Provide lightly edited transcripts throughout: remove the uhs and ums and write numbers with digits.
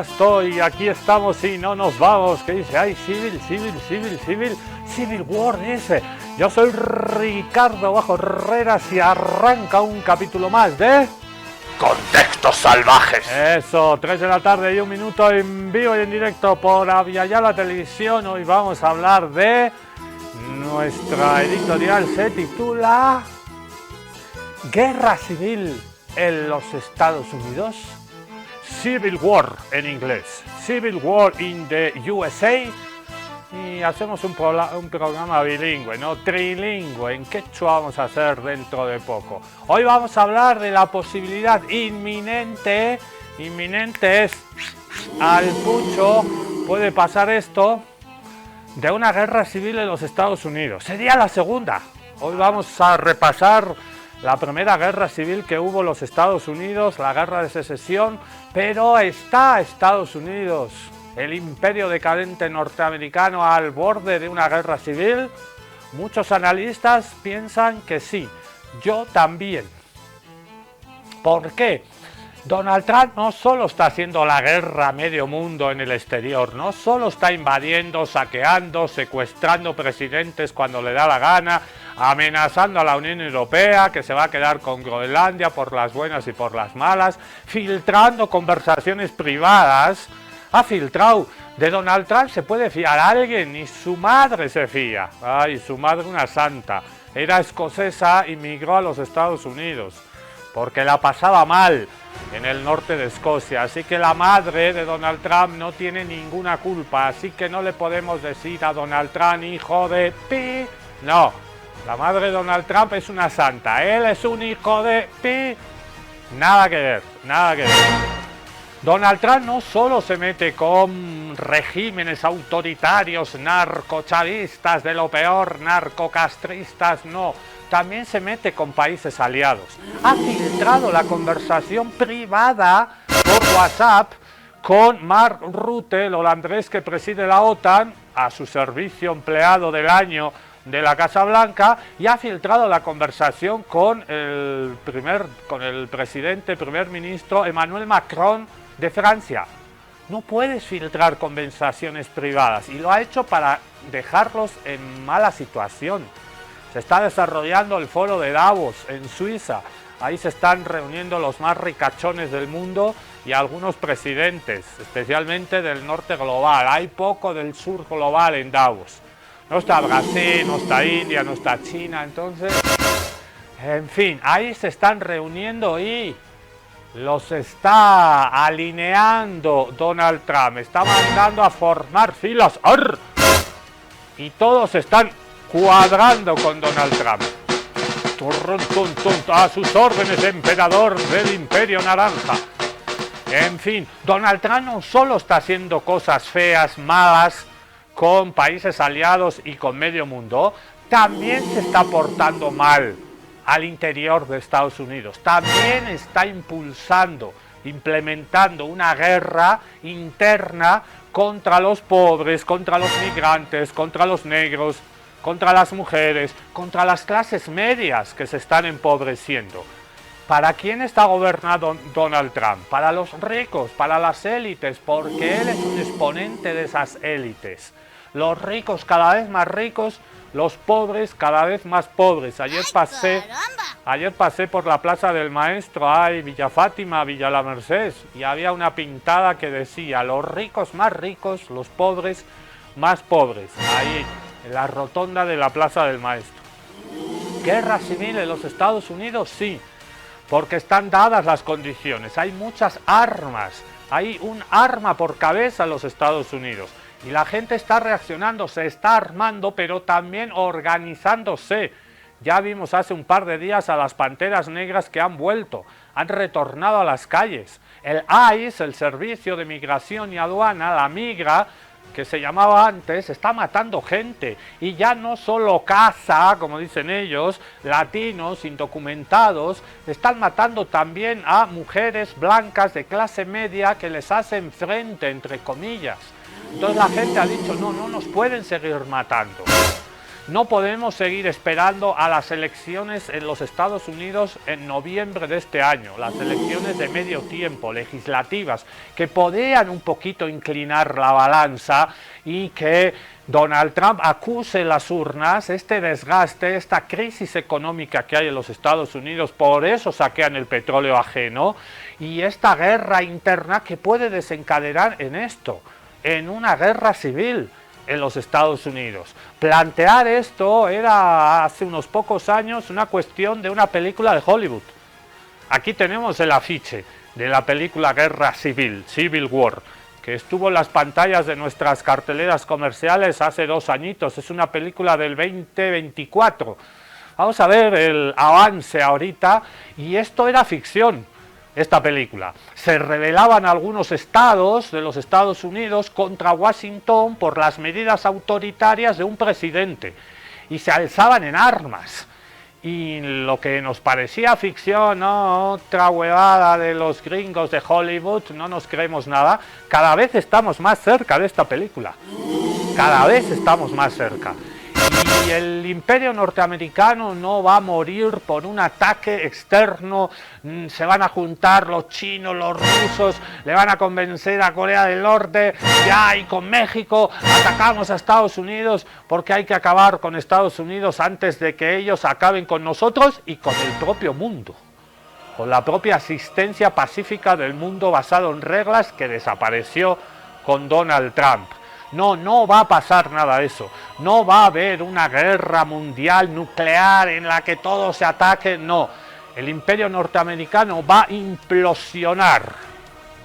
estoy, aquí estamos y no nos vamos. ¿Qué dice? Ay, Civil War dice. Yo soy Ricardo Bajo Herreras y arranca un capítulo más de Contextos Salvajes. Eso, 3 de la tarde y 1 minuto en vivo y en directo por Aviala Televisión. Hoy vamos a hablar de nuestra editorial, se titula Guerra Civil en los Estados Unidos, Civil War en inglés, Civil War in the USA, y hacemos un programa bilingüe, no trilingüe, en quechua vamos a hacer dentro de poco. Hoy vamos a hablar de la posibilidad inminente es al pucho, puede pasar esto, de una guerra civil en los Estados Unidos. Sería la segunda. Hoy vamos a repasar la primera guerra civil que hubo en los Estados Unidos, la guerra de secesión, pero ¿está Estados Unidos, el imperio decadente norteamericano, al borde de una guerra civil? Muchos analistas piensan que sí, yo también. ¿Por qué? Donald Trump no solo está haciendo la guerra a medio mundo en el exterior, no solo está invadiendo, saqueando, secuestrando presidentes cuando le da la gana, amenazando a la Unión Europea que se va a quedar con Groenlandia por las buenas y por las malas, filtrando conversaciones privadas. Ha filtrado. De Donald Trump se puede fiar a alguien, ni su madre se fía. Ay, su madre una santa. Era escocesa y migró a los Estados Unidos porque la pasaba mal en el norte de Escocia, así que la madre de Donald Trump no tiene ninguna culpa, así que no le podemos decir a Donald Trump hijo de pi, no, la madre de Donald Trump es una santa, él es un hijo de pi, nada que ver, nada que ver. Donald Trump no solo se mete con regímenes autoritarios, narcochavistas de lo peor, narcocastristas, no, también se mete con países aliados. Ha filtrado la conversación privada por WhatsApp con Mark Rutte, el holandés que preside la OTAN, a su servicio empleado del año de la Casa Blanca, y ha filtrado la conversación con el primer ministro Emmanuel Macron de Francia. No puedes filtrar conversaciones privadas y lo ha hecho para dejarlos en mala situación. Se está desarrollando el foro de Davos en Suiza. Ahí se están reuniendo los más ricachones del mundo y algunos presidentes, especialmente del norte global. Hay poco del sur global en Davos. No está Brasil, no está India, no está China, entonces, en fin, ahí se están reuniendo y los está alineando Donald Trump. Está mandando a formar filas. ¡Arr! Y todos están cuadrando con Donald Trump. A sus órdenes, emperador del Imperio Naranja. En fin, Donald Trump no solo está haciendo cosas feas, malas, con países aliados y con medio mundo, también se está portando mal al interior de Estados Unidos. También está implementando una guerra interna contra los pobres, contra los migrantes, contra los negros, contra las mujeres, contra las clases medias que se están empobreciendo. ¿Para quién está gobernando Donald Trump? Para los ricos, para las élites, porque él es un exponente de esas élites. Los ricos cada vez más ricos, los pobres cada vez más pobres. Ayer pasé por la Plaza del Maestro, Villa Fátima, Villa La Merced, y había una pintada que decía: los ricos más ricos, los pobres más pobres. Ahí, en la rotonda de la Plaza del Maestro. ¿Guerra civil en los Estados Unidos? Sí, porque están dadas las condiciones. Hay muchas armas, hay un arma por cabeza en los Estados Unidos. Y la gente está reaccionando, se está armando, pero también organizándose. Ya vimos hace un par de días a las Panteras Negras que han vuelto, han retornado a las calles. El ICE, el Servicio de Migración y Aduana, la Migra, que se llamaba antes, está matando gente. Y ya no solo caza, como dicen ellos, latinos, indocumentados, están matando también a mujeres blancas de clase media que les hacen frente, entre comillas. Entonces la gente ha dicho, no nos pueden seguir matando. No podemos seguir esperando a las elecciones en los Estados Unidos en noviembre de este año, las elecciones de medio tiempo, legislativas, que podrían un poquito inclinar la balanza y que Donald Trump acuse en las urnas este desgaste, esta crisis económica que hay en los Estados Unidos, por eso saquean el petróleo ajeno, y esta guerra interna que puede desencadenar en esto, en una guerra civil en los Estados Unidos. Plantear esto era hace unos pocos años una cuestión de una película de Hollywood. Aquí tenemos el afiche de la película Guerra Civil, Civil War, que estuvo en las pantallas de nuestras carteleras comerciales hace 2 añitos. Es una película del 2024. Vamos a ver el avance ahorita, y esto era ficción. Esta película. Se rebelaban algunos estados de los Estados Unidos contra Washington por las medidas autoritarias de un presidente y se alzaban en armas. Y lo que nos parecía ficción, ¿no? Otra huevada de los gringos de Hollywood, no nos creemos nada. Cada vez estamos más cerca de esta película. Cada vez estamos más cerca. Y el imperio norteamericano no va a morir por un ataque externo. Se van a juntar los chinos, los rusos, le van a convencer a Corea del Norte, ya, y con México atacamos a Estados Unidos, porque hay que acabar con Estados Unidos antes de que ellos acaben con nosotros y con el propio mundo, con la propia existencia pacífica del mundo basado en reglas que desapareció con Donald Trump. No, no va a pasar nada de eso. No va a haber una guerra mundial nuclear en la que todo se ataque. No, el imperio norteamericano va a implosionar.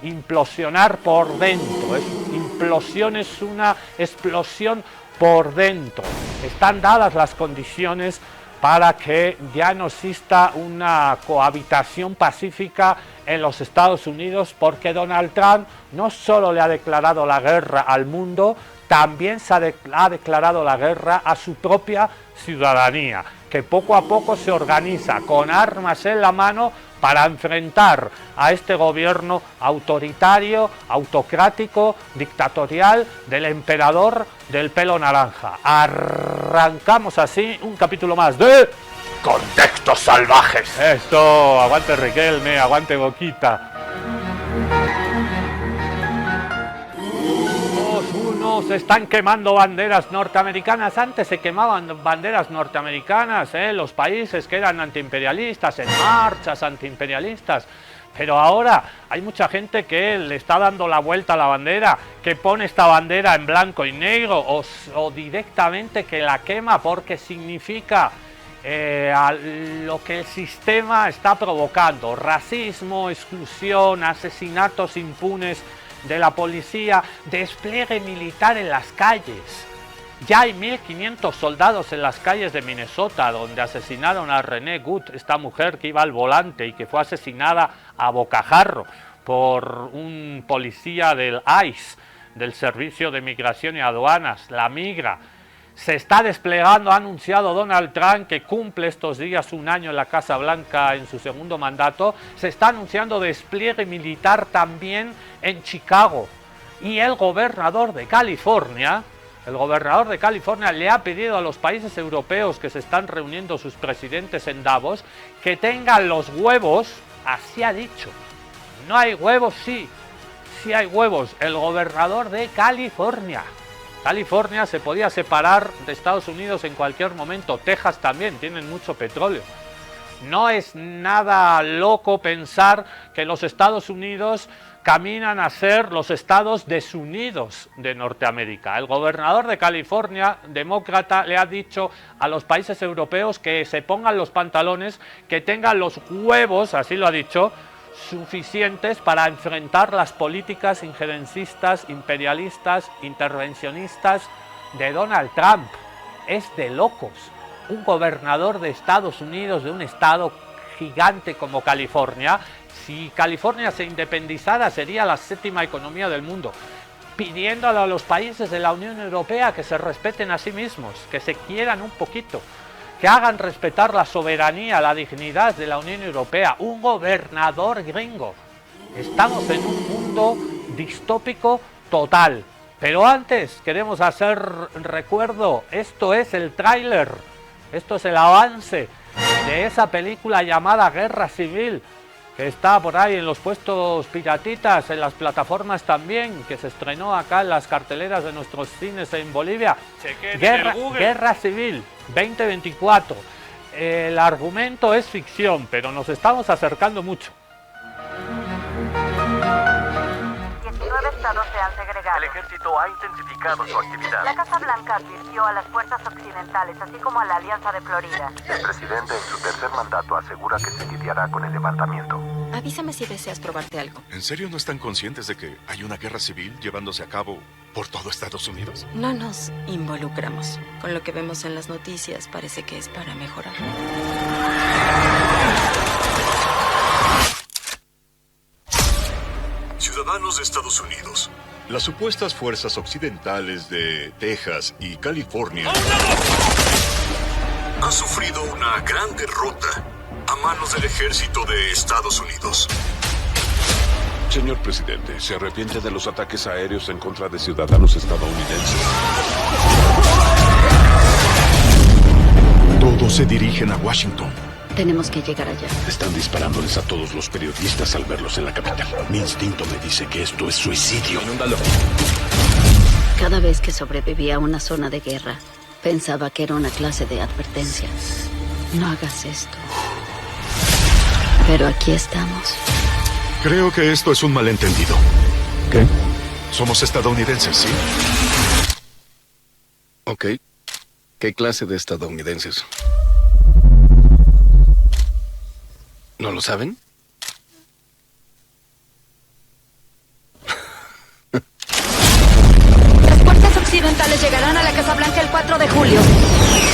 Implosionar por dentro. Implosión es una explosión por dentro. Están dadas las condiciones para que ya no exista una cohabitación pacífica en los Estados Unidos, porque Donald Trump no solo le ha declarado la guerra al mundo, también ha declarado la guerra a su propia ciudadanía, que poco a poco se organiza con armas en la mano para enfrentar a este gobierno autoritario, autocrático, dictatorial del emperador del pelo naranja. Arrancamos así un capítulo más de Contextos Salvajes. Esto, aguante Riquelme, aguante Boquita. Unos están quemando banderas norteamericanas. Antes se quemaban banderas norteamericanas, los países que eran antiimperialistas, en marchas antiimperialistas. Pero ahora hay mucha gente que le está dando la vuelta a la bandera, que pone esta bandera en blanco y negro, o directamente que la quema porque significa a lo que el sistema está provocando: racismo, exclusión, asesinatos impunes de la policía, despliegue militar en las calles. Ya hay 1.500 soldados en las calles de Minnesota, donde asesinaron a Renee Good, esta mujer que iba al volante y que fue asesinada a bocajarro por un policía del ICE, del Servicio de Migración y Aduanas, la Migra. Se está desplegando, ha anunciado Donald Trump, que cumple estos días 1 año en la Casa Blanca en su segundo mandato. Se está anunciando despliegue militar también en Chicago. Y el gobernador de California le ha pedido a los países europeos que se están reuniendo sus presidentes en Davos que tengan los huevos, así ha dicho. No hay huevos, sí hay huevos. El gobernador de California se podía separar de Estados Unidos en cualquier momento. Texas también, tienen mucho petróleo. No es nada loco pensar que los Estados Unidos caminan a ser los Estados desunidos de Norteamérica. El gobernador de California, demócrata, le ha dicho a los países europeos que se pongan los pantalones, que tengan los huevos, así lo ha dicho, suficientes para enfrentar las políticas injerencistas, imperialistas, intervencionistas de Donald Trump. Es de locos. Un gobernador de Estados Unidos, de un estado gigante como California, si California se independizara sería la 7ª economía del mundo, pidiéndole a los países de la Unión Europea que se respeten a sí mismos, que se quieran un poquito, que hagan respetar la soberanía, la dignidad de la Unión Europea. Un gobernador gringo. Estamos en un mundo distópico total. Pero antes queremos hacer recuerdo, esto es el tráiler, esto es el avance de esa película llamada Guerra Civil, que está por ahí en los puestos piratitas, en las plataformas también, que se estrenó acá en las carteleras de nuestros cines en Bolivia. Guerra Civil 2024. El argumento es ficción, pero nos estamos acercando mucho. 19 estados se han segregado. El ejército ha intensificado su actividad. La Casa Blanca advirtió a las fuerzas occidentales, así como a la Alianza de Florida. El presidente en su tercer mandato asegura que se lidiará con el levantamiento. Avísame si deseas probarte algo. ¿En serio no están conscientes de que hay una guerra civil llevándose a cabo por todo Estados Unidos? No nos involucramos. Con lo que vemos en las noticias parece que es para mejorar. Ciudadanos de Estados Unidos, las supuestas fuerzas occidentales de Texas y California han sufrido una gran derrota a manos del ejército de Estados Unidos. Señor presidente, ¿se arrepiente de los ataques aéreos en contra de ciudadanos estadounidenses? Todos se dirigen a Washington. Tenemos que llegar allá. Están disparándoles a todos los periodistas al verlos en la capital. Mi instinto me dice que esto es suicidio. Cada vez que sobreviví a una zona de guerra, pensaba que era una clase de advertencia. No hagas esto. Pero aquí estamos. Creo que esto es un malentendido. ¿Qué? Somos estadounidenses, ¿sí? Ok. ¿Qué clase de estadounidenses? ¿No lo saben? Las fuerzas occidentales llegarán a la Casa Blanca el 4 de julio.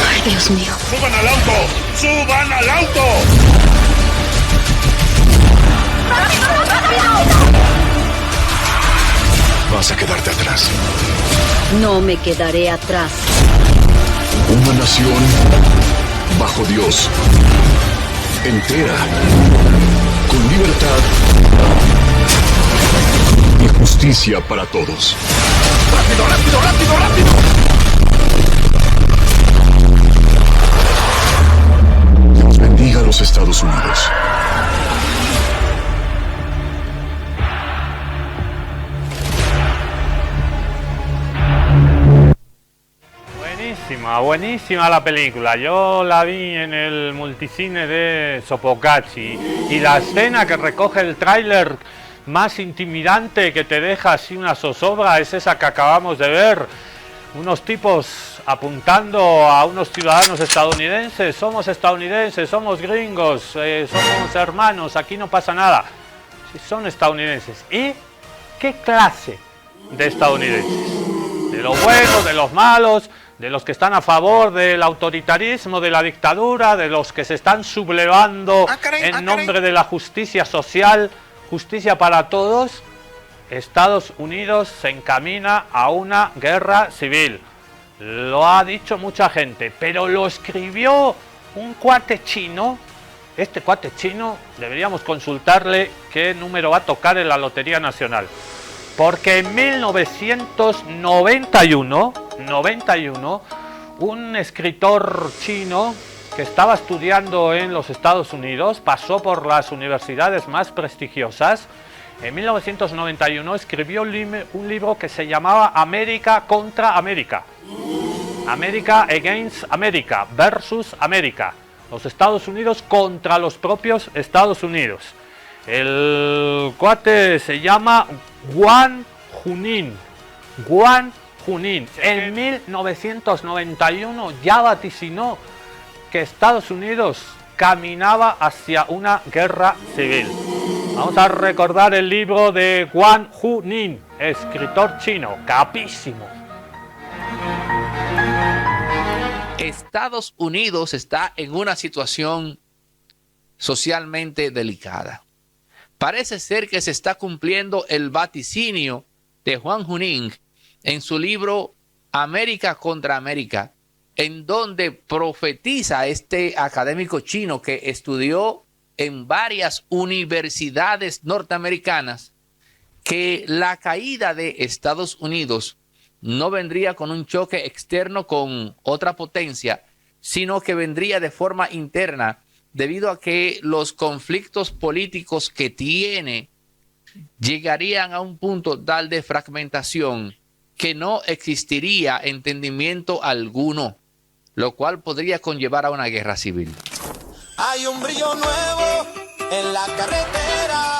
Ay, Dios mío. ¡Suban al auto! ¡Suban al auto! Vas a quedarte atrás. No me quedaré atrás. Una nación bajo Dios, entera, con libertad y justicia para todos. ¡Rápido, rápido, rápido, rápido! Dios bendiga a los Estados Unidos. Buenísima la película. Yo la vi en el multicine de Sopocachi y la escena que recoge el tráiler más intimidante, que te deja así una zozobra, es esa que acabamos de ver. Unos tipos apuntando a unos ciudadanos estadounidenses. Somos estadounidenses, somos gringos, somos hermanos, aquí no pasa nada. Sí, son estadounidenses. ¿Y qué clase de estadounidenses? De los buenos, de los malos, de los que están a favor del autoritarismo, de la dictadura, de los que se están sublevando en nombre de la justicia social, justicia para todos. Estados Unidos se encamina a una guerra civil. Lo ha dicho mucha gente, pero lo escribió un cuate chino. Este cuate chino deberíamos consultarle qué número va a tocar en la Lotería Nacional. Porque en 1991, un escritor chino que estaba estudiando en los Estados Unidos, pasó por las universidades más prestigiosas. En 1991 escribió un libro que se llamaba América contra América. America Against America, versus América. Los Estados Unidos contra los propios Estados Unidos. El cuate se llama Wang Hunin. Wang Hunin. En 1991 ya vaticinó que Estados Unidos caminaba hacia una guerra civil. Vamos a recordar el libro de Wang Hunin, escritor chino, capísimo. Estados Unidos está en una situación socialmente delicada. Parece ser que se está cumpliendo el vaticinio de Wang Hunin en su libro América contra América, en donde profetiza este académico chino que estudió en varias universidades norteamericanas que la caída de Estados Unidos no vendría con un choque externo con otra potencia, sino que vendría de forma interna, debido a que los conflictos políticos que tiene llegarían a un punto tal de fragmentación que no existiría entendimiento alguno, lo cual podría conllevar a una guerra civil. Hay un brillo nuevo en la carretera.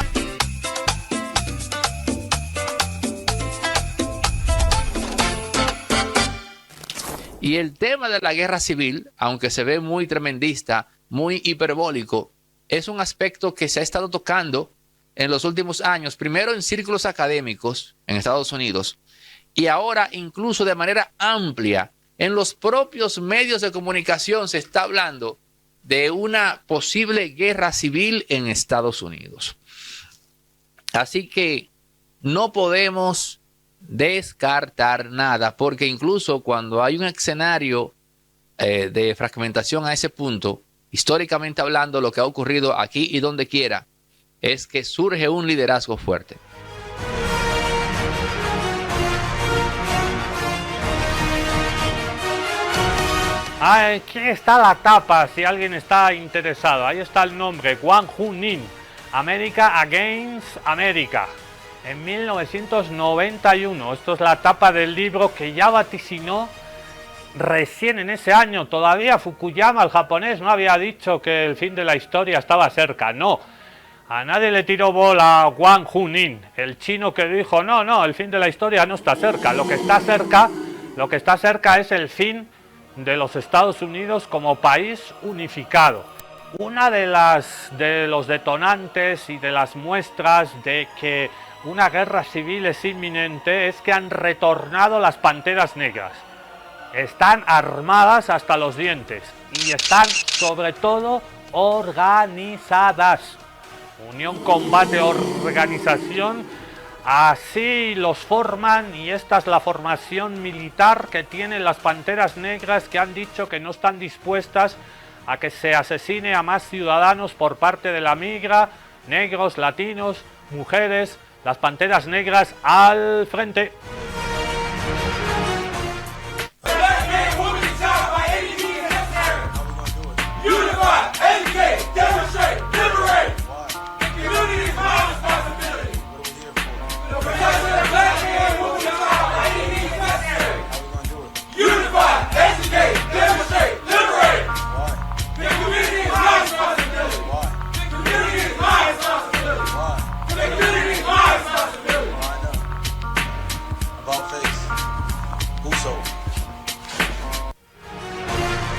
Y el tema de la guerra civil, aunque se ve muy tremendista, muy hiperbólico, es un aspecto que se ha estado tocando en los últimos años, primero en círculos académicos en Estados Unidos, y ahora incluso de manera amplia en los propios medios de comunicación se está hablando de una posible guerra civil en Estados Unidos. Así que no podemos descartar nada, porque incluso cuando hay un escenario de fragmentación a ese punto, históricamente hablando, lo que ha ocurrido aquí y donde quiera es que surge un liderazgo fuerte. Aquí está la tapa, si alguien está interesado. Ahí está el nombre, Wang Hunin, America Against America, en 1991. Esto es la tapa del libro que ya vaticinó recién en ese año. Todavía Fukuyama, el japonés, no había dicho que el fin de la historia estaba cerca. No, a nadie le tiró bola a Wang Hunin, el chino que dijo, no, el fin de la historia no está cerca. Lo que está cerca es el fin de los Estados Unidos como país unificado. Una de los detonantes y de las muestras de que una guerra civil es inminente es que han retornado las Panteras Negras. Están armadas hasta los dientes y están sobre todo organizadas. Unión, combate, organización, así los forman, y esta es la formación militar que tienen las Panteras Negras, que han dicho que no están dispuestas a que se asesine a más ciudadanos por parte de la migra, negros, latinos, mujeres. Las Panteras Negras al frente.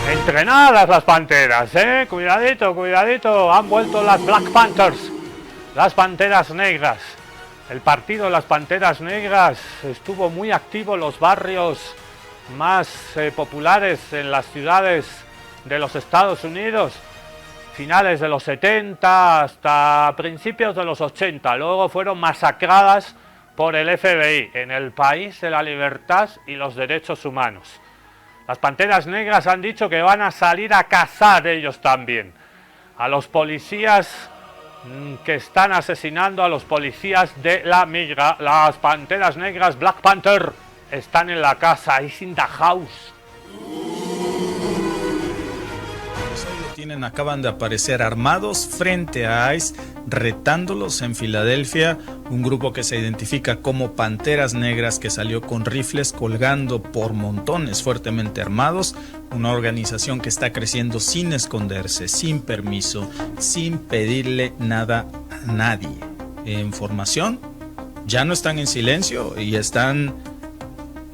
Entrenadas las Panteras, cuidadito, han vuelto las Black Panthers, las Panteras Negras. El partido de las Panteras Negras estuvo muy activo en los barrios más populares en las ciudades de los Estados Unidos, finales de los 70 hasta principios de los 80, luego fueron masacradas por el FBI en el país de la libertad y los derechos humanos. Las Panteras Negras han dicho que van a salir a cazar ellos también a los policías que están asesinando a los policías de la migra. Las Panteras Negras, Black Panther, están en la casa, is in the house. Acaban de aparecer armados frente a ICE, retándolos en Filadelfia. Un grupo que se identifica como Panteras Negras, que salió con rifles colgando por montones, fuertemente armados. Una organización que está creciendo sin esconderse, sin permiso, sin pedirle nada a nadie. En formación, ya no están en silencio y están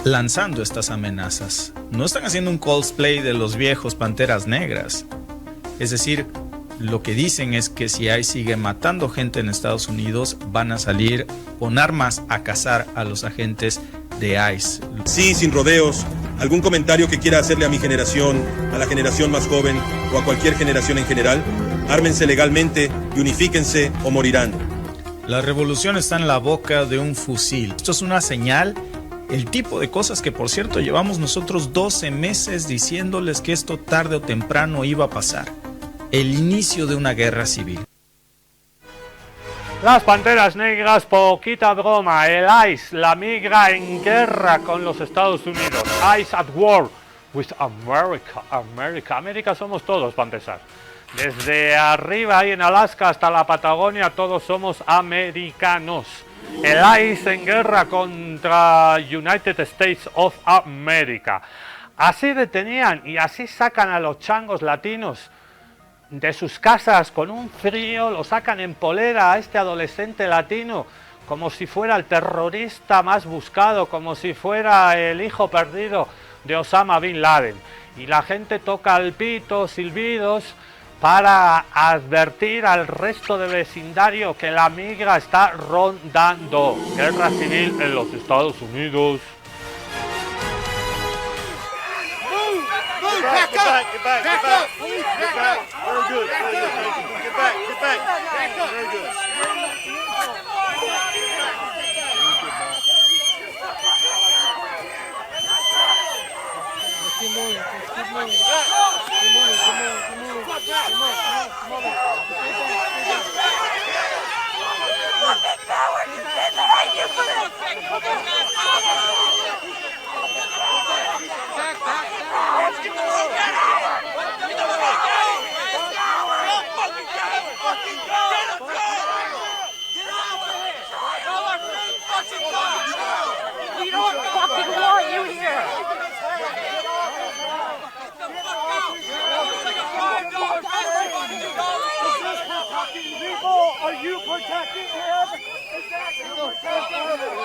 lanzando estas amenazas. No están haciendo un cosplay de los viejos Panteras Negras. Es decir, lo que dicen es que si ICE sigue matando gente en Estados Unidos, van a salir con armas a cazar a los agentes de ICE. Sí, sin rodeos. ¿Algún comentario que quiera hacerle a mi generación, a la generación más joven o a cualquier generación en general? Ármense legalmente y unifíquense o morirán. La revolución está en la boca de un fusil. Esto es una señal. El tipo de cosas que, por cierto, llevamos nosotros 12 meses diciéndoles que esto tarde o temprano iba a pasar. El inicio de una guerra civil. Las Panteras Negras, poquita broma. El ICE, la migra en guerra con los Estados Unidos. ICE at war with America. América somos todos, para empezar. Desde arriba, ahí en Alaska, hasta la Patagonia, todos somos americanos. El ICE en guerra contra United States of America. Así detenían y así sacan a los changos latinos de sus casas con un frío, lo sacan en polera a este adolescente latino, como si fuera el terrorista más buscado, como si fuera el hijo perdido de Osama Bin Laden. Y la gente toca el pito, silbidos, para advertir al resto del vecindario que la migra está rondando. Guerra civil en los Estados Unidos. Back up! Get back! Get back! Get back! Very good. Very good. Thank you. Get back! Get back! Very good. Keep moving. Keep moving. Keep moving. We don't fucking want you here! Are you protecting him? Is that you protecting him?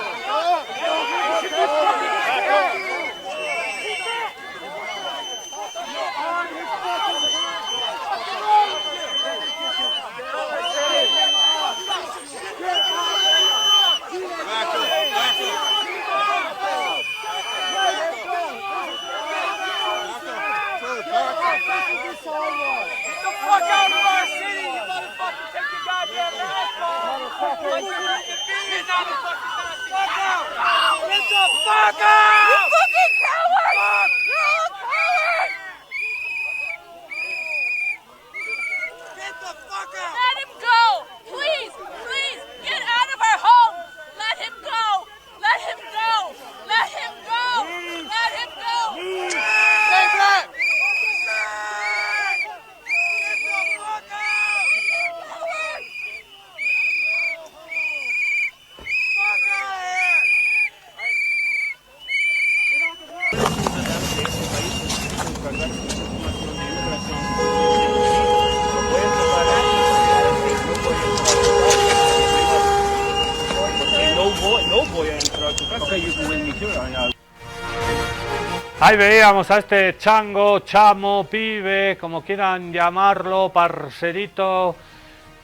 Ahí veíamos a este chango, chamo, pibe, como quieran llamarlo, parcerito,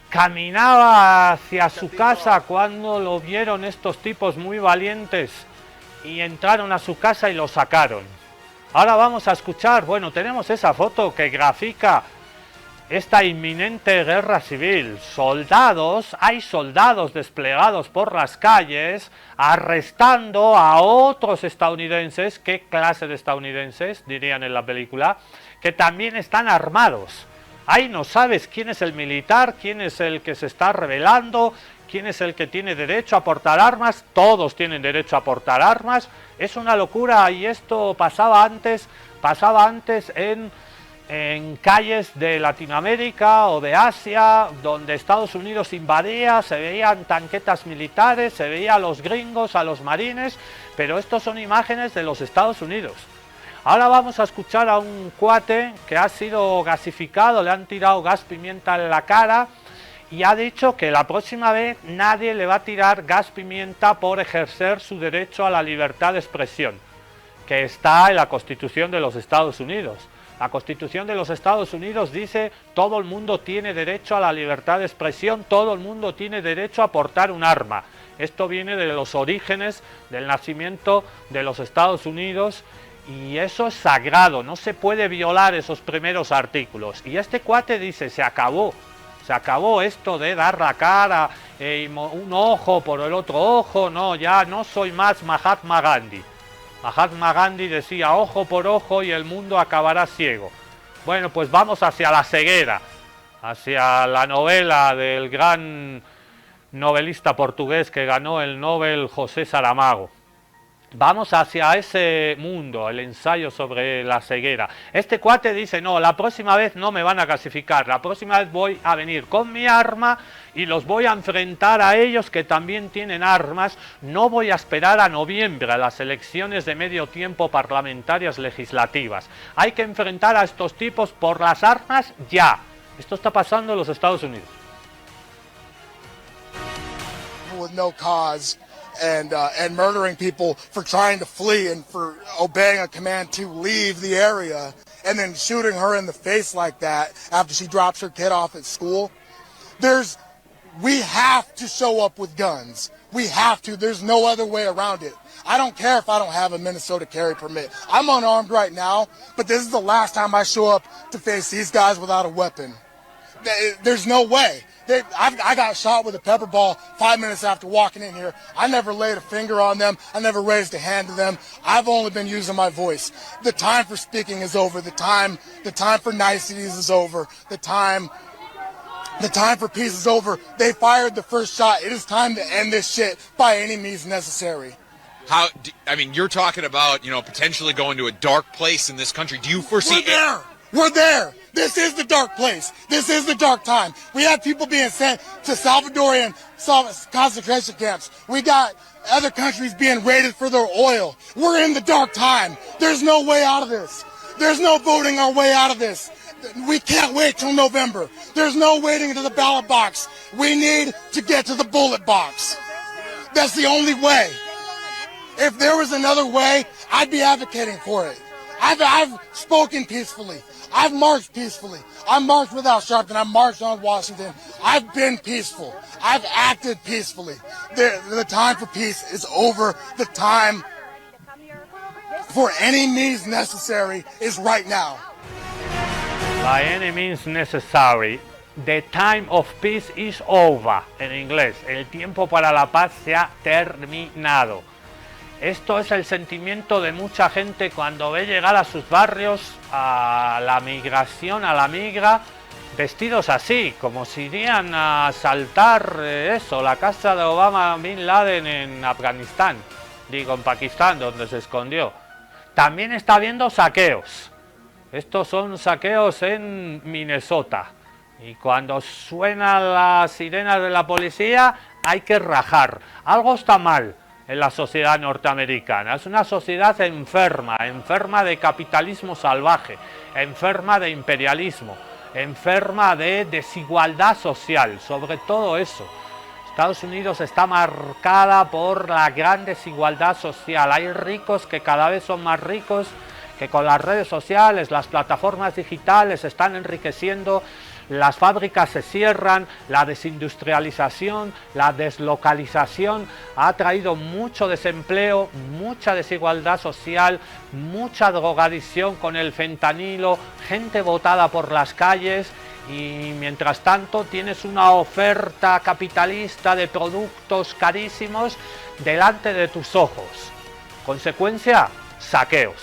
caminaba hacia su casa cuando lo vieron estos tipos muy valientes y entraron a su casa y lo sacaron. Ahora vamos a escuchar, bueno, tenemos esa foto que grafica esta inminente guerra civil. Soldados, hay soldados desplegados por las calles arrestando a otros estadounidenses. ¿Qué clase de estadounidenses? Dirían en la película, que también están armados. Ahí no sabes quién es el militar, quién es el que se está rebelando, quién es el que tiene derecho a portar armas. Todos tienen derecho a portar armas. Es una locura y esto pasaba antes en calles de Latinoamérica o de Asia, donde Estados Unidos invadía, se veían tanquetas militares, se veía a los gringos, a los marines, pero estos son imágenes de los Estados Unidos. Ahora vamos a escuchar a un cuate que ha sido gasificado, le han tirado gas pimienta en la cara y ha dicho que la próxima vez nadie le va a tirar gas pimienta por ejercer su derecho a la libertad de expresión, que está en la Constitución de los Estados Unidos. La Constitución de los Estados Unidos dice: todo el mundo tiene derecho a la libertad de expresión, todo el mundo tiene derecho a portar un arma. Esto viene de los orígenes del nacimiento de los Estados Unidos y eso es sagrado, no se puede violar esos primeros artículos. Y este cuate dice: se acabó esto de dar la cara, un ojo por el otro ojo, no, ya no soy más Mahatma Gandhi. Mahatma Gandhi decía: ojo por ojo y el mundo acabará ciego. Bueno, pues vamos hacia la ceguera, hacia la novela del gran novelista portugués que ganó el Nobel, José Saramago. Vamos hacia ese mundo, el ensayo sobre la ceguera. Este cuate dice, no, la próxima vez no me van a clasificar, la próxima vez voy a venir con mi arma y los voy a enfrentar a ellos que también tienen armas. No voy a esperar a noviembre a las elecciones de medio tiempo parlamentarias legislativas. Hay que enfrentar a estos tipos por las armas ya. Esto está pasando en los Estados Unidos. With no cause. And murdering people for trying to flee and for obeying a command to leave the area, and then shooting her in the face like that after she drops her kid off at school. We have to show up with guns. We have to. There's no other way around it. I don't care if I don't have a Minnesota carry permit. I'm unarmed right now, but this is the last time I show up to face these guys without a weapon. There's no way. I got shot with a pepper ball 5 minutes after walking in here. I never laid a finger on them. I never raised a hand to them. I've only been using my voice. The time for speaking is over. The time for niceties is over. The time for peace is over. They fired the first shot. It is time to end this shit by any means necessary. You're talking about, potentially going to a dark place in this country. Do you foresee... We're there. This is the dark place. This is the dark time. We have people being sent to Salvadorian concentration camps. We got other countries being raided for their oil. We're in the dark time. There's no way out of this. There's no voting our way out of this. We can't wait till November. There's no waiting to the ballot box. We need to get to the bullet box. That's the only way. If there was another way, I'd be advocating for it. I've spoken peacefully. I've marched peacefully. I marched without Sharpton. I marched on Washington. I've been peaceful. I've acted peacefully. The time for peace is over. The time for any means necessary is right now. By any means necessary. The time of peace is over. En inglés, el tiempo para la paz se ha terminado. Esto es el sentimiento de mucha gente cuando ve llegar a sus barrios a la migración, a la migra, vestidos así, como si irían a asaltar la casa de Obama Bin Laden en Afganistán, en Pakistán, donde se escondió. También está habiendo saqueos. Estos son saqueos en Minnesota. Y cuando suenan las sirenas de la policía, hay que rajar. Algo está mal en la sociedad norteamericana. Es una sociedad enferma, enferma de capitalismo salvaje, enferma de imperialismo, enferma de desigualdad social, sobre todo eso. Estados Unidos está marcada por la gran desigualdad social. Hay ricos que cada vez son más ricos, que con las redes sociales, las plataformas digitales están enriqueciendo. Las fábricas se cierran, la desindustrialización, la deslocalización ha traído mucho desempleo, mucha desigualdad social, mucha drogadicción con el fentanilo, gente botada por las calles y mientras tanto tienes una oferta capitalista de productos carísimos delante de tus ojos. Consecuencia, saqueos.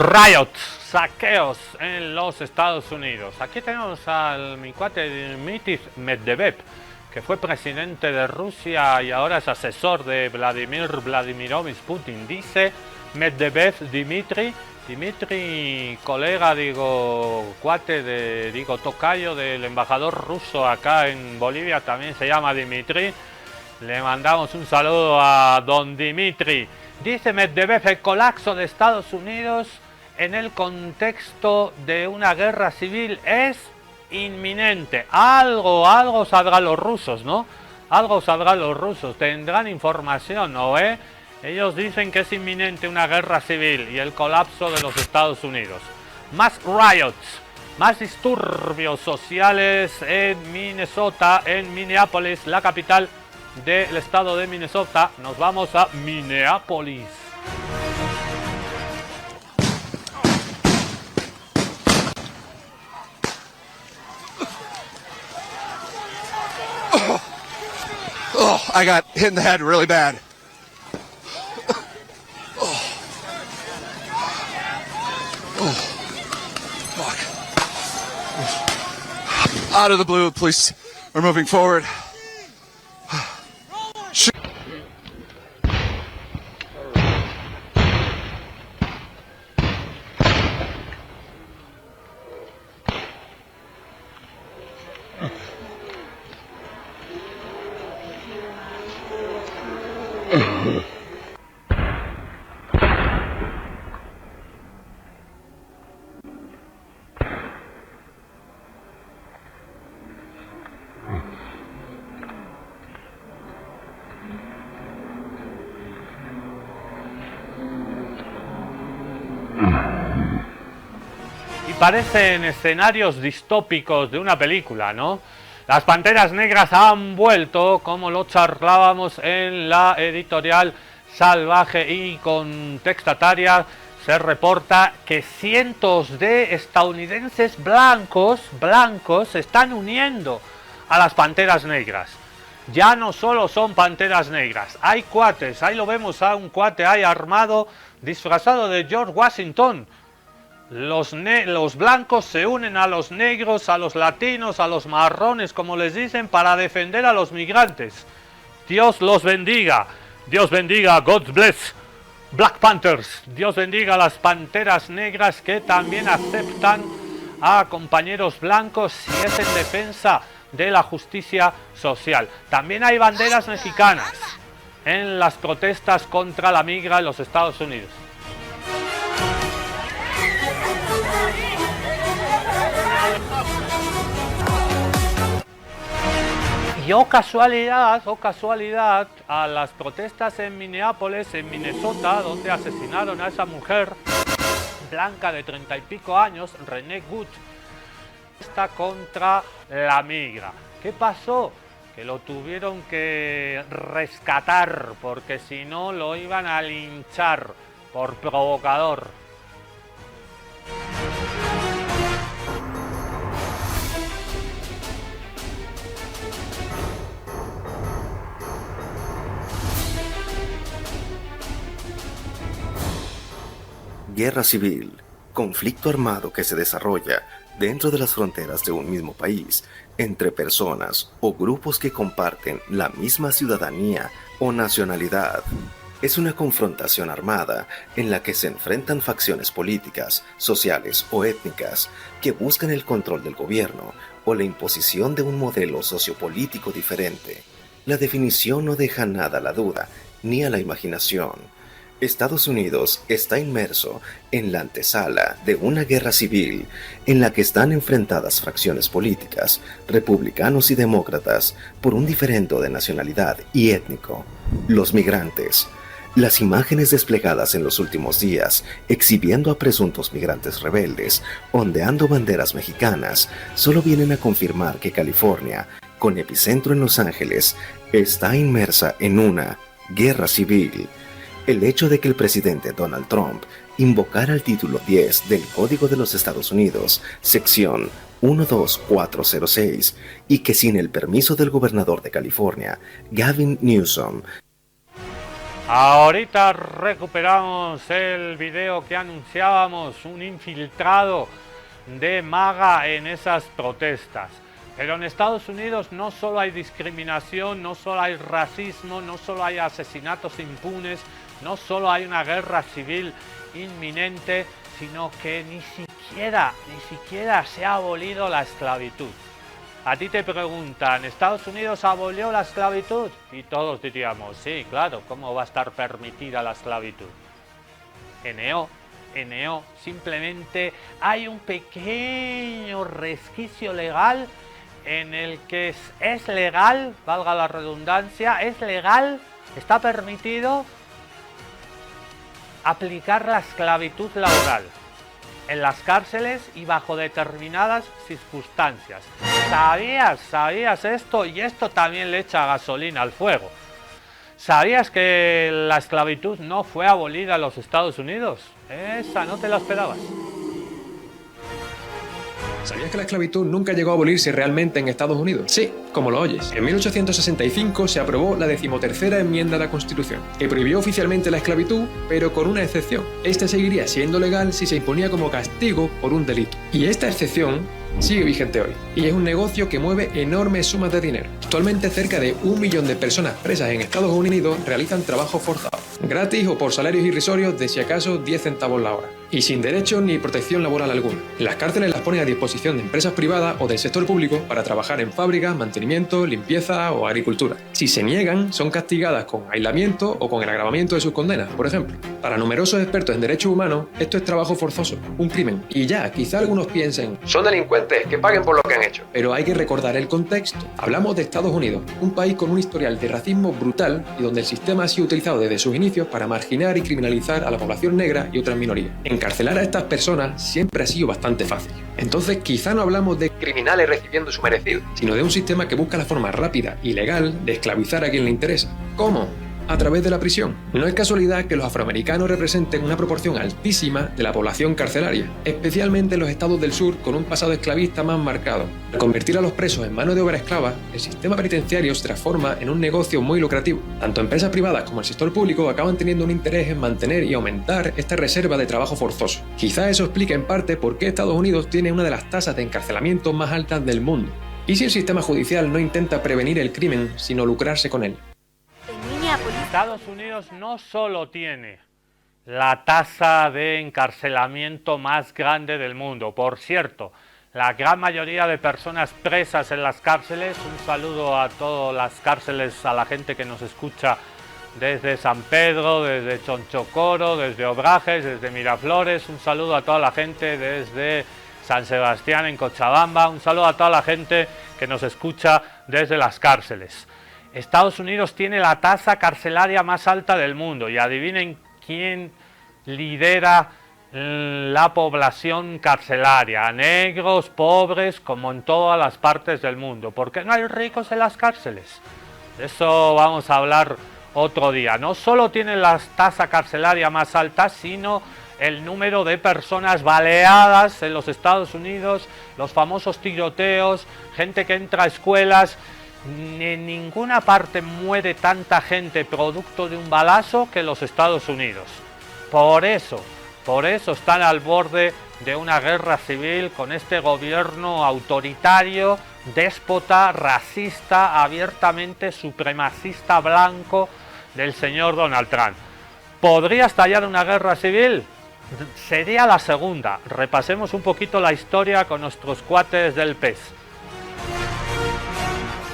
Riots, saqueos en los Estados Unidos. Aquí tenemos al mi cuate Dmitry Medvedev, que fue presidente de Rusia y ahora es asesor de Vladimir Vladimirovich Putin. Dice Medvedev Dmitry, colega, cuate tocayo del embajador ruso acá en Bolivia, también se llama Dmitry. Le mandamos un saludo a don Dmitry. Dice Medvedev, el colapso de Estados Unidos en el contexto de una guerra civil es inminente. Algo saldrán los rusos, ¿no? Algo saldrán los rusos. Tendrán información, ¿no? Ellos dicen que es inminente una guerra civil y el colapso de los Estados Unidos. Más riots, más disturbios sociales en Minnesota, en Minneapolis, la capital del estado de Minnesota. Nos vamos a Minneapolis. Oh, I got hit in the head really bad. Oh, fuck. Out of the blue, police are moving forward. Parecen escenarios distópicos de una película, ¿no? Las Panteras Negras han vuelto, como lo charlábamos en la editorial Salvaje y Contestataria. Se reporta que cientos de estadounidenses blancos se están uniendo a las Panteras Negras. Ya no solo son Panteras Negras, hay cuates, ahí lo vemos a un cuate ahí armado, disfrazado de George Washington. Los blancos se unen a los negros, a los latinos, a los marrones, como les dicen, para defender a los migrantes. Dios los bendiga. Dios bendiga, God bless Black Panthers. Dios bendiga a las Panteras Negras que también aceptan a compañeros blancos si es en defensa de la justicia social. También hay banderas mexicanas en las protestas contra la migra en los Estados Unidos. Y oh casualidad, a las protestas en Minneapolis, en Minnesota, donde asesinaron a esa mujer blanca de 30 y pico años, Renee Good, está contra la migra. ¿Qué pasó? Que lo tuvieron que rescatar, porque si no lo iban a linchar por provocador. Guerra civil, conflicto armado que se desarrolla dentro de las fronteras de un mismo país, entre personas o grupos que comparten la misma ciudadanía o nacionalidad. Es una confrontación armada en la que se enfrentan facciones políticas, sociales o étnicas que buscan el control del gobierno o la imposición de un modelo sociopolítico diferente. La definición no deja nada a la duda ni a la imaginación. Estados Unidos está inmerso en la antesala de una guerra civil en la que están enfrentadas fracciones políticas, republicanos y demócratas, por un diferendo de nacionalidad y étnico. Los migrantes. Las imágenes desplegadas en los últimos días, exhibiendo a presuntos migrantes rebeldes, ondeando banderas mexicanas, solo vienen a confirmar que California, con epicentro en Los Ángeles, está inmersa en una guerra civil. El hecho de que el presidente Donald Trump invocara el título 10 del Código de los Estados Unidos, sección 12406, y que sin el permiso del gobernador de California, Gavin Newsom. Ahorita recuperamos el video que anunciábamos, un infiltrado de MAGA en esas protestas. Pero en Estados Unidos no solo hay discriminación, no solo hay racismo, no solo hay asesinatos impunes, no solo hay una guerra civil inminente, sino que ni siquiera se ha abolido la esclavitud. A ti te preguntan, ¿Estados Unidos abolió la esclavitud? Y todos diríamos, sí, claro, ¿cómo va a estar permitida la esclavitud? NO, simplemente hay un pequeño resquicio legal en el que es legal, valga la redundancia, es legal, está permitido aplicar la esclavitud laboral en las cárceles y bajo determinadas circunstancias. ¿Sabías esto? Y esto también le echa gasolina al fuego. ¿Sabías que la esclavitud no fue abolida en los Estados Unidos? Esa no te la esperabas. ¿Sabías que la esclavitud nunca llegó a abolirse realmente en Estados Unidos? Sí, como lo oyes. En 1865 se aprobó la 13ª enmienda a la Constitución, que prohibió oficialmente la esclavitud, pero con una excepción. Esta seguiría siendo legal si se imponía como castigo por un delito. Y esta excepción sigue vigente hoy, y es un negocio que mueve enormes sumas de dinero. Actualmente cerca de 1 millón de personas presas en Estados Unidos realizan trabajo forzado, gratis o por salarios irrisorios de si acaso 10 centavos la hora, y sin derechos ni protección laboral alguna. Las cárceles las ponen a disposición de empresas privadas o del sector público para trabajar en fábricas, mantenimiento, limpieza o agricultura. Si se niegan, son castigadas con aislamiento o con el agravamiento de sus condenas, por ejemplo. Para numerosos expertos en derechos humanos, esto es trabajo forzoso, un crimen. Y ya, quizá algunos piensen, son delincuentes, que paguen por lo que han hecho. Pero hay que recordar el contexto. Hablamos de Estados Unidos, un país con un historial de racismo brutal y donde el sistema ha sido utilizado desde sus inicios para marginar y criminalizar a la población negra y otras minorías. Encarcelar a estas personas siempre ha sido bastante fácil. Entonces quizá no hablamos de criminales recibiendo su merecido, sino de un sistema que busca la forma rápida y legal de esclavizar a quien le interesa. ¿Cómo? A través de la prisión. No es casualidad que los afroamericanos representen una proporción altísima de la población carcelaria, especialmente en los estados del sur con un pasado esclavista más marcado. Al convertir a los presos en mano de obra esclava, el sistema penitenciario se transforma en un negocio muy lucrativo. Tanto empresas privadas como el sector público acaban teniendo un interés en mantener y aumentar esta reserva de trabajo forzoso. Quizá eso explique en parte por qué Estados Unidos tiene una de las tasas de encarcelamiento más altas del mundo. ¿Y si el sistema judicial no intenta prevenir el crimen, sino lucrarse con él? Estados Unidos no solo tiene la tasa de encarcelamiento más grande del mundo. Por cierto, la gran mayoría de personas presas en las cárceles, un saludo a todas las cárceles, a la gente que nos escucha desde San Pedro, desde Chonchocoro, desde Obrajes, desde Miraflores, un saludo a toda la gente desde San Sebastián en Cochabamba, un saludo a toda la gente que nos escucha desde las cárceles. Estados Unidos tiene la tasa carcelaria más alta del mundo y adivinen quién lidera la población carcelaria, negros, pobres, como en todas las partes del mundo. ¿Por qué no hay ricos en las cárceles? De eso vamos a hablar otro día. No solo tienen la tasa carcelaria más alta, sino el número de personas baleadas en los Estados Unidos, los famosos tiroteos, gente que entra a escuelas. En ninguna parte muere tanta gente producto de un balazo que en los Estados Unidos. Por eso están al borde de una guerra civil con este gobierno autoritario, déspota, racista, abiertamente supremacista blanco del señor Donald Trump. ¿Podría estallar una guerra civil? Sería la segunda. Repasemos un poquito la historia con nuestros cuates del PES.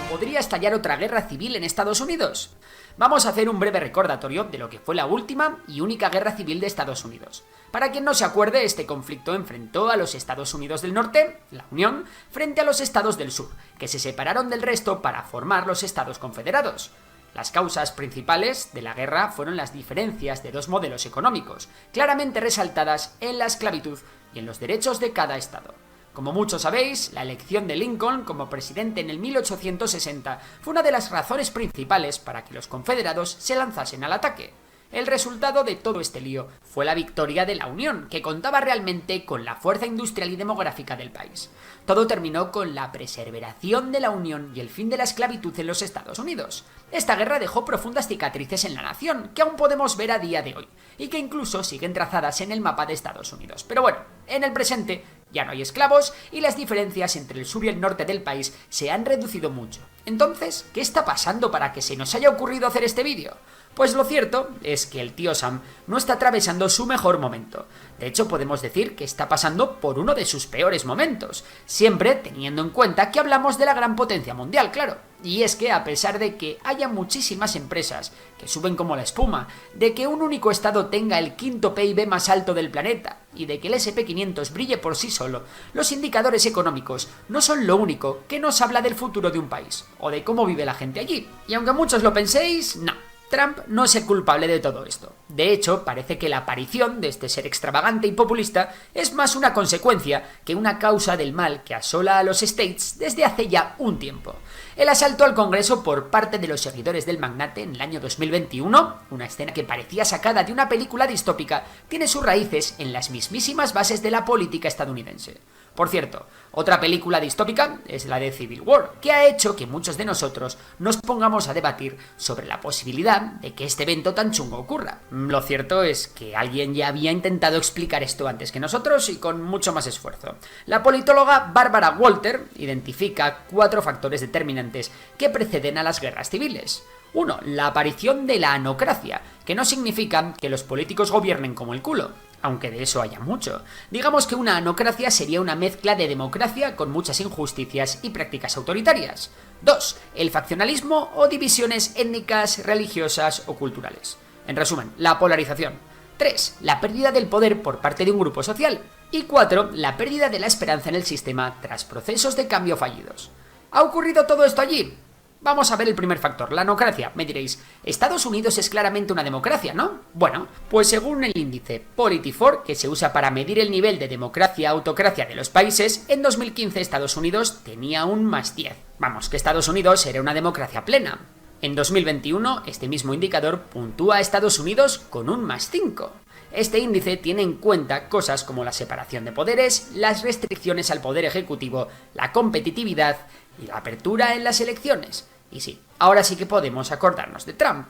¿Podría estallar otra guerra civil en Estados Unidos? Vamos a hacer un breve recordatorio de lo que fue la última y única guerra civil de Estados Unidos. Para quien no se acuerde, este conflicto enfrentó a los Estados Unidos del Norte, la Unión, frente a los Estados del Sur, que se separaron del resto para formar los Estados Confederados. Las causas principales de la guerra fueron las diferencias de dos modelos económicos, claramente resaltadas en la esclavitud y en los derechos de cada estado. Como muchos sabéis, la elección de Lincoln como presidente en el 1860 fue una de las razones principales para que los confederados se lanzasen al ataque. El resultado de todo este lío fue la victoria de la Unión, que contaba realmente con la fuerza industrial y demográfica del país. Todo terminó con la perseveración de la Unión y el fin de la esclavitud en los Estados Unidos. Esta guerra dejó profundas cicatrices en la nación, que aún podemos ver a día de hoy, y que incluso siguen trazadas en el mapa de Estados Unidos. Pero bueno, en el presente ya no hay esclavos y las diferencias entre el sur y el norte del país se han reducido mucho. Entonces, ¿qué está pasando para que se nos haya ocurrido hacer este vídeo? Pues lo cierto es que el tío Sam no está atravesando su mejor momento. De hecho, podemos decir que está pasando por uno de sus peores momentos, siempre teniendo en cuenta que hablamos de la gran potencia mundial, claro. Y es que a pesar de que haya muchísimas empresas que suben como la espuma, de que un único estado tenga el quinto PIB más alto del planeta y de que el SP500 brille por sí solo, los indicadores económicos no son lo único que nos habla del futuro de un país o de cómo vive la gente allí. Y aunque muchos lo penséis, no. Trump no es el culpable de todo esto. De hecho, parece que la aparición de este ser extravagante y populista es más una consecuencia que una causa del mal que asola a los States desde hace ya un tiempo. El asalto al Congreso por parte de los seguidores del magnate en el año 2021, una escena que parecía sacada de una película distópica, tiene sus raíces en las mismísimas bases de la política estadounidense. Por cierto, otra película distópica es la de Civil War, que ha hecho que muchos de nosotros nos pongamos a debatir sobre la posibilidad de que este evento tan chungo ocurra. Lo cierto es que alguien ya había intentado explicar esto antes que nosotros y con mucho más esfuerzo. La politóloga Barbara Walter identifica 4 factores determinantes que preceden a las guerras civiles. 1. La aparición de la anocracia, que no significa que los políticos gobiernen como el culo, aunque de eso haya mucho. Digamos que una anocracia sería una mezcla de democracia con muchas injusticias y prácticas autoritarias. 2. El faccionalismo o divisiones étnicas, religiosas o culturales. En resumen, la polarización. 3. La pérdida del poder por parte de un grupo social. Y 4. La pérdida de la esperanza en el sistema tras procesos de cambio fallidos. ¿Ha ocurrido todo esto allí? Vamos a ver el primer factor, la anocracia. Me diréis, Estados Unidos es claramente una democracia, ¿no? Bueno, pues según el índice Polity4, que se usa para medir el nivel de democracia-autocracia de los países, en 2015 Estados Unidos tenía un +10. Vamos, que Estados Unidos era una democracia plena. En 2021, este mismo indicador puntúa a Estados Unidos con un +5. Este índice tiene en cuenta cosas como la separación de poderes, las restricciones al poder ejecutivo, la competitividad y la apertura en las elecciones. Y sí, ahora sí que podemos acordarnos de Trump.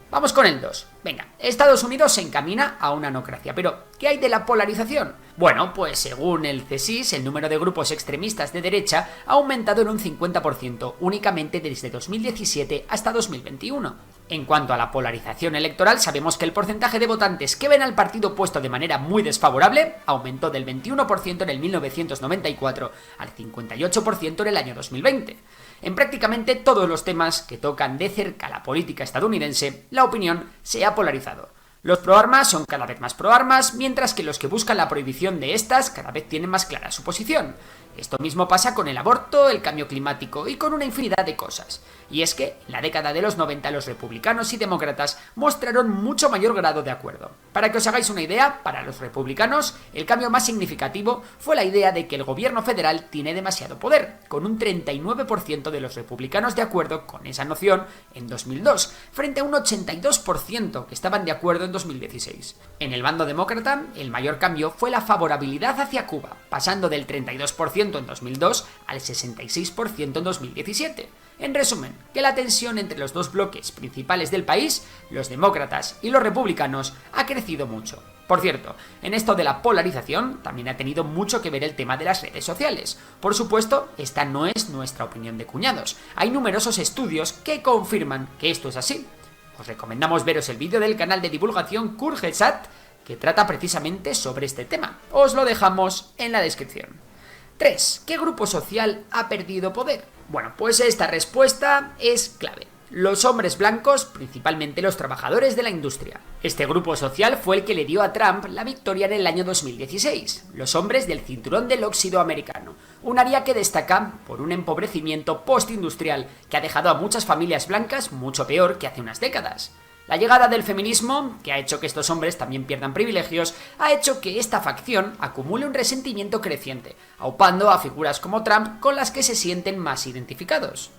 Vamos con el 2. Venga, Estados Unidos se encamina a una anocracia, pero ¿qué hay de la polarización? Bueno, pues según el CSIS, el número de grupos extremistas de derecha ha aumentado en un 50% únicamente desde 2017 hasta 2021. En cuanto a la polarización electoral, sabemos que el porcentaje de votantes que ven al partido opuesto de manera muy desfavorable aumentó del 21% en el 1994 al 58% en el año 2020. En prácticamente todos los temas que tocan de cerca la política estadounidense, la opinión se ha polarizado. Los proarmas son cada vez más proarmas, mientras que los que buscan la prohibición de estas cada vez tienen más clara su posición. Esto mismo pasa con el aborto, el cambio climático y con una infinidad de cosas. Y es que en la década de los 90 los republicanos y demócratas mostraron mucho mayor grado de acuerdo. Para que os hagáis una idea, para los republicanos el cambio más significativo fue la idea de que el gobierno federal tiene demasiado poder, con un 39% de los republicanos de acuerdo con esa noción en 2002, frente a un 82% que estaban de acuerdo en 2016. En el bando demócrata, el mayor cambio fue la favorabilidad hacia Cuba, pasando del 32% en 2002 al 66% en 2017. En resumen, que la tensión entre los dos bloques principales del país, los demócratas y los republicanos, ha crecido mucho. Por cierto, en esto de la polarización también ha tenido mucho que ver el tema de las redes sociales. Por supuesto, esta no es nuestra opinión de cuñados. Hay numerosos estudios que confirman que esto es así. Os recomendamos veros el vídeo del canal de divulgación Kurgesat, que trata precisamente sobre este tema. Os lo dejamos en la descripción. 3. ¿Qué grupo social ha perdido poder? Bueno, pues esta respuesta es clave. Los hombres blancos, principalmente los trabajadores de la industria. Este grupo social fue el que le dio a Trump la victoria en el año 2016. Los hombres del cinturón del óxido americano. Un área que destaca por un empobrecimiento postindustrial que ha dejado a muchas familias blancas mucho peor que hace unas décadas. La llegada del feminismo, que ha hecho que estos hombres también pierdan privilegios, ha hecho que esta facción acumule un resentimiento creciente, aupando a figuras como Trump con las que se sienten más identificados.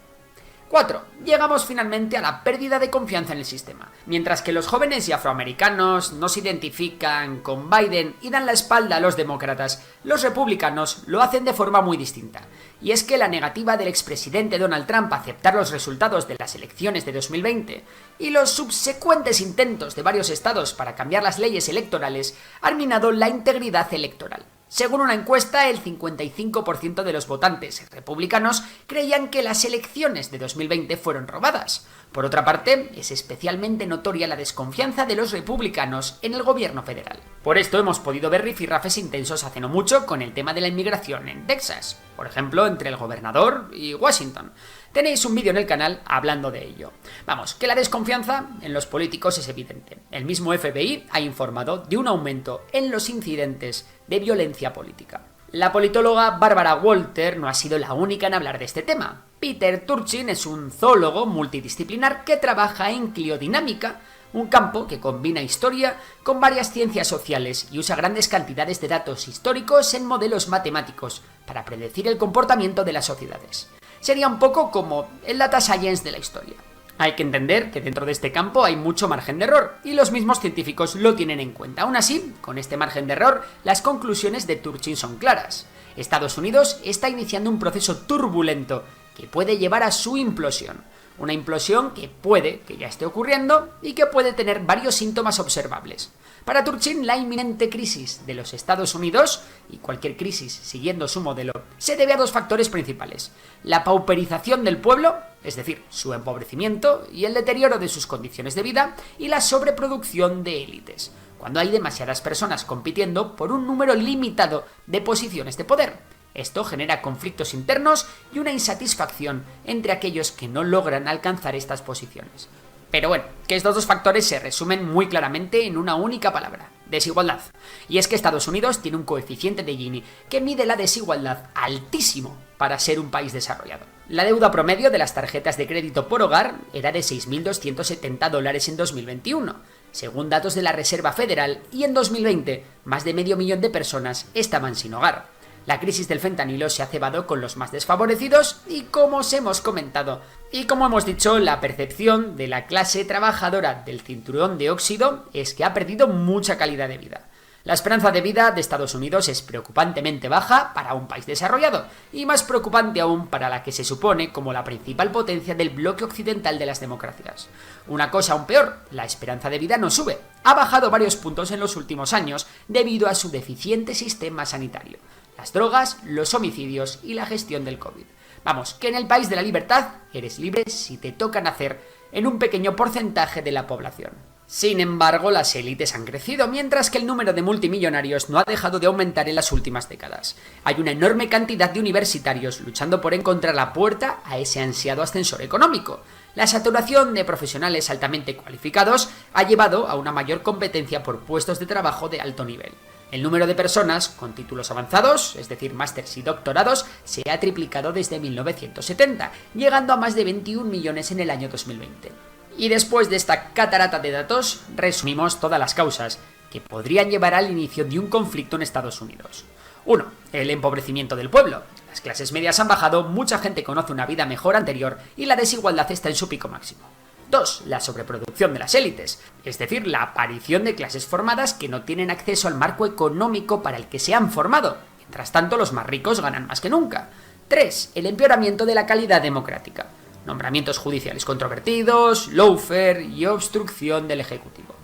4. Llegamos finalmente a la pérdida de confianza en el sistema. Mientras que los jóvenes y afroamericanos no se identifican con Biden y dan la espalda a los demócratas, los republicanos lo hacen de forma muy distinta. Y es que la negativa del expresidente Donald Trump a aceptar los resultados de las elecciones de 2020 y los subsecuentes intentos de varios estados para cambiar las leyes electorales han minado la integridad electoral. Según una encuesta, el 55% de los votantes republicanos creían que las elecciones de 2020 fueron robadas. Por otra parte, es especialmente notoria la desconfianza de los republicanos en el gobierno federal. Por esto hemos podido ver rifirrafes intensos hace no mucho con el tema de la inmigración en Texas, por ejemplo, entre el gobernador y Washington. Tenéis un vídeo en el canal hablando de ello. Vamos, que la desconfianza en los políticos es evidente. El mismo FBI ha informado de un aumento en los incidentes de violencia política. La politóloga Barbara Walter no ha sido la única en hablar de este tema. Peter Turchin es un zoólogo multidisciplinar que trabaja en cliodinámica, un campo que combina historia con varias ciencias sociales y usa grandes cantidades de datos históricos en modelos matemáticos para predecir el comportamiento de las sociedades. Sería un poco como el data science de la historia. Hay que entender que dentro de este campo hay mucho margen de error, y los mismos científicos lo tienen en cuenta. Aún así, con este margen de error, las conclusiones de Turchin son claras. Estados Unidos está iniciando un proceso turbulento que puede llevar a su implosión. Una implosión que puede que ya esté ocurriendo y que puede tener varios síntomas observables. Para Turchin, la inminente crisis de los Estados Unidos, y cualquier crisis siguiendo su modelo, se debe a dos factores principales: la pauperización del pueblo, es decir, su empobrecimiento y el deterioro de sus condiciones de vida, y la sobreproducción de élites, cuando hay demasiadas personas compitiendo por un número limitado de posiciones de poder. Esto genera conflictos internos y una insatisfacción entre aquellos que no logran alcanzar estas posiciones. Pero bueno, que estos dos factores se resumen muy claramente en una única palabra: desigualdad. Y es que Estados Unidos tiene un coeficiente de Gini que mide la desigualdad altísimo para ser un país desarrollado. La deuda promedio de las tarjetas de crédito por hogar era de $6.270 en 2021, según datos de la Reserva Federal, y en 2020 más de 500.000 de personas estaban sin hogar. La crisis del fentanilo se ha cebado con los más desfavorecidos y, como os hemos comentado, y como hemos dicho, la percepción de la clase trabajadora del cinturón de óxido es que ha perdido mucha calidad de vida. La esperanza de vida de Estados Unidos es preocupantemente baja para un país desarrollado, y más preocupante aún para la que se supone como la principal potencia del bloque occidental de las democracias. Una cosa aún peor, la esperanza de vida no sube, ha bajado varios puntos en los últimos años debido a su deficiente sistema sanitario, las drogas, los homicidios y la gestión del COVID. Vamos, que en el país de la libertad eres libre si te toca nacer en un pequeño porcentaje de la población. Sin embargo, las élites han crecido, mientras que el número de multimillonarios no ha dejado de aumentar en las últimas décadas. Hay una enorme cantidad de universitarios luchando por encontrar la puerta a ese ansiado ascensor económico. La saturación de profesionales altamente cualificados ha llevado a una mayor competencia por puestos de trabajo de alto nivel. El número de personas con títulos avanzados, es decir, másters y doctorados, se ha triplicado desde 1970, llegando a más de 21 millones en el año 2020. Y después de esta catarata de datos, resumimos todas las causas que podrían llevar al inicio de un conflicto en Estados Unidos. 1. El empobrecimiento del pueblo. Las clases medias han bajado, mucha gente conoce una vida mejor anterior y la desigualdad está en su pico máximo. 2. La sobreproducción de las élites, es decir, la aparición de clases formadas que no tienen acceso al marco económico para el que se han formado. Mientras tanto, los más ricos ganan más que nunca. 3. El empeoramiento de la calidad democrática. Nombramientos judiciales controvertidos, lawfare y obstrucción del Ejecutivo.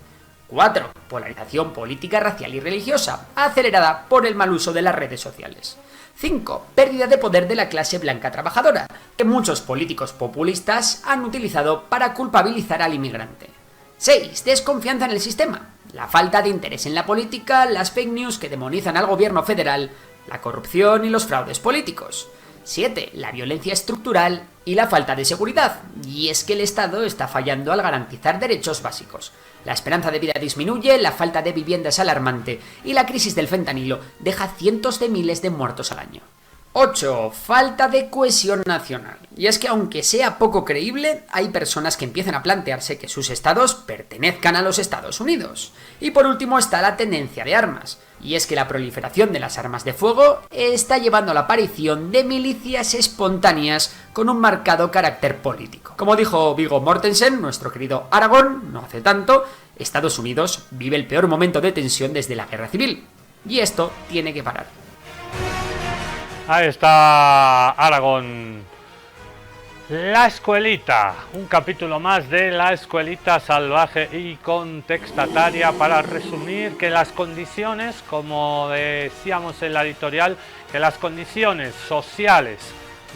4. Polarización política, racial y religiosa, acelerada por el mal uso de las redes sociales. 5. Pérdida de poder de la clase blanca trabajadora, que muchos políticos populistas han utilizado para culpabilizar al inmigrante. 6. Desconfianza en el sistema. La falta de interés en la política, las fake news que demonizan al gobierno federal, la corrupción y los fraudes políticos. 7. La violencia estructural y la falta de seguridad. Y es que el Estado está fallando al garantizar derechos básicos. La esperanza de vida disminuye, la falta de vivienda es alarmante y la crisis del fentanilo deja cientos de miles de muertos al año. 8. Falta de cohesión nacional. Y es que aunque sea poco creíble, hay personas que empiezan a plantearse que sus estados pertenezcan a los Estados Unidos. Y por último está la tendencia de armas. Y es que la proliferación de las armas de fuego está llevando a la aparición de milicias espontáneas con un marcado carácter político. Como dijo Viggo Mortensen, nuestro querido Aragorn, no hace tanto, Estados Unidos vive el peor momento de tensión desde la Guerra Civil. Y esto tiene que parar. Ahí está Aragorn. La escuelita, un capítulo más de La Escuelita Salvaje y Contestataria, para resumir que las condiciones, como decíamos en la editorial, que las condiciones sociales,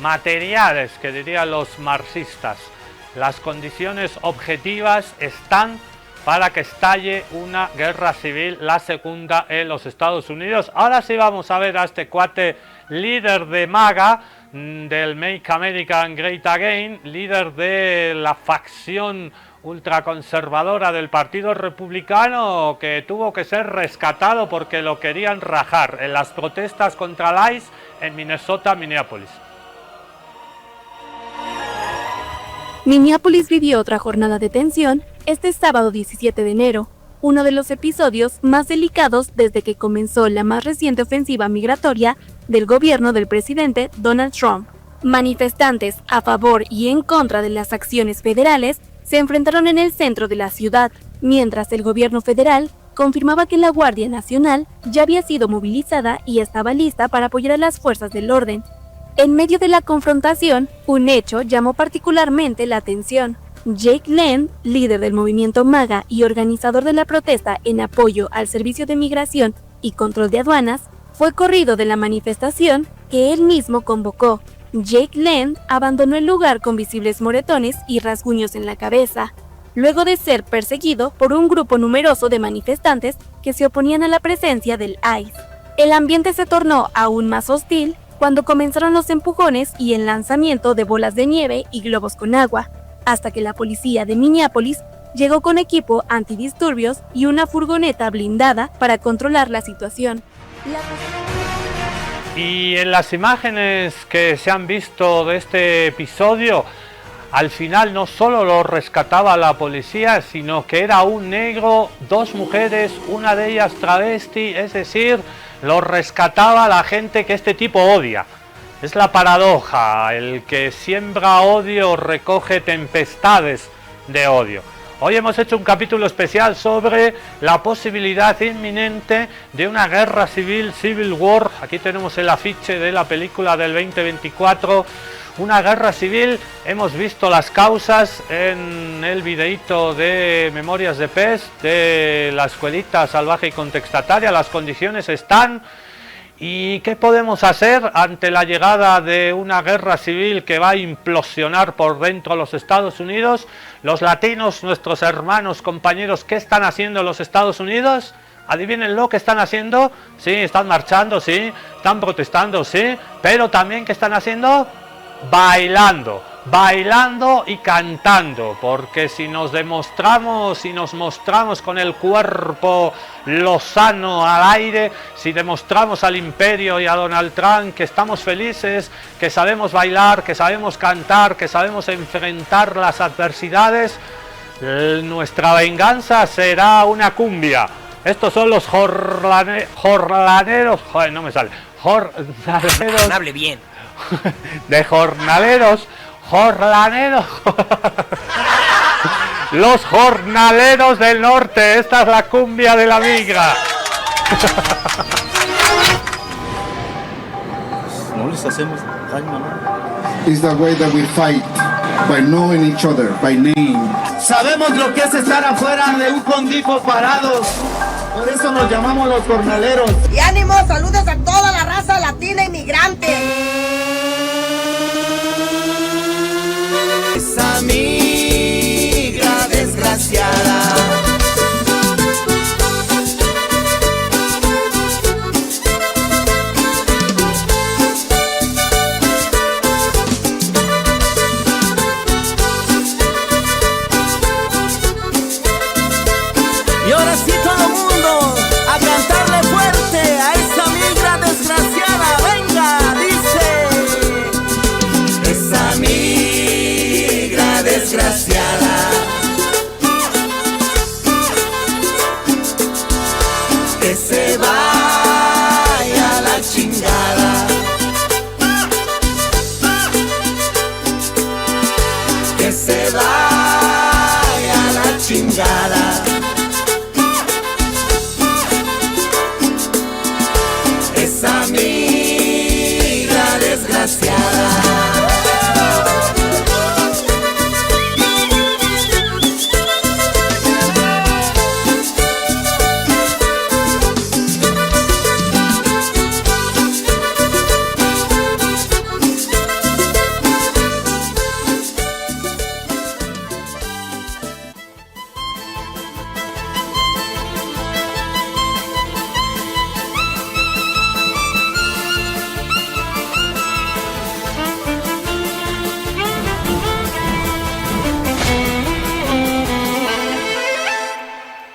materiales, que dirían los marxistas, las condiciones objetivas están para que estalle una guerra civil, la segunda en los Estados Unidos. Ahora sí vamos a ver a este cuate, líder de MAGA, del Make America Great Again, líder de la facción ultraconservadora del Partido Republicano, que tuvo que ser rescatado porque lo querían rajar en las protestas contra el ICE en Minnesota, Minneapolis. Minneapolis vivió otra jornada de tensión este sábado 17 de enero, uno de los episodios más delicados desde que comenzó la más reciente ofensiva migratoria del gobierno del presidente Donald Trump. Manifestantes a favor y en contra de las acciones federales se enfrentaron en el centro de la ciudad, mientras el gobierno federal confirmaba que la Guardia Nacional ya había sido movilizada y estaba lista para apoyar a las fuerzas del orden. En medio de la confrontación, un hecho llamó particularmente la atención. Jake Land, líder del movimiento MAGA y organizador de la protesta en apoyo al Servicio de Migración y Control de Aduanas, fue corrido de la manifestación que él mismo convocó. Jake Land abandonó el lugar con visibles moretones y rasguños en la cabeza, luego de ser perseguido por un grupo numeroso de manifestantes que se oponían a la presencia del ICE. El ambiente se tornó aún más hostil cuando comenzaron los empujones y el lanzamiento de bolas de nieve y globos con agua, hasta que la policía de Minneapolis llegó con equipo antidisturbios y una furgoneta blindada para controlar la situación. Y en las imágenes que se han visto de este episodio, al final no solo lo rescataba la policía, sino que era un negro, dos mujeres, una de ellas travesti, es decir, lo rescataba la gente que este tipo odia. Es la paradoja, el que siembra odio recoge tempestades de odio. Hoy hemos hecho un capítulo especial sobre la posibilidad inminente de una guerra civil, Civil War. Aquí tenemos el afiche de la película del 2024. Una guerra civil, hemos visto las causas en el videíto de Memorias de PES, de La Escuelita Salvaje y Contestataria. Las condiciones están. ¿Y qué podemos hacer ante la llegada de una guerra civil que va a implosionar por dentro los Estados Unidos? Los latinos, nuestros hermanos, compañeros, ¿qué están haciendo los Estados Unidos? Adivinen lo que están haciendo. Sí, están marchando, sí, están protestando, sí, pero también ¿qué están haciendo? Bailando y cantando, porque si nos demostramos y nos mostramos con el cuerpo lozano al aire, si demostramos al imperio y a Donald Trump que estamos felices, que sabemos bailar, que sabemos cantar, que sabemos enfrentar las adversidades, nuestra venganza será una cumbia. Estos son los jornaleros, joder, no me sale, jornaleros, hable bien. De jornaleros, los jornaleros del norte. Esta es la cumbia de la migra. No les hacemos daño a nadie. Is the way that we fight, by knowing each other, by name. Sabemos lo que es estar afuera de un condifo parados. Por eso nos llamamos los jornaleros. Y ánimo, saludos a toda la raza latina inmigrante. Esa migra desgraciada. Y ahora sí todo el mundo a cantarle fuerte a esa migra desgraciada. Venga, dice. desgraciada.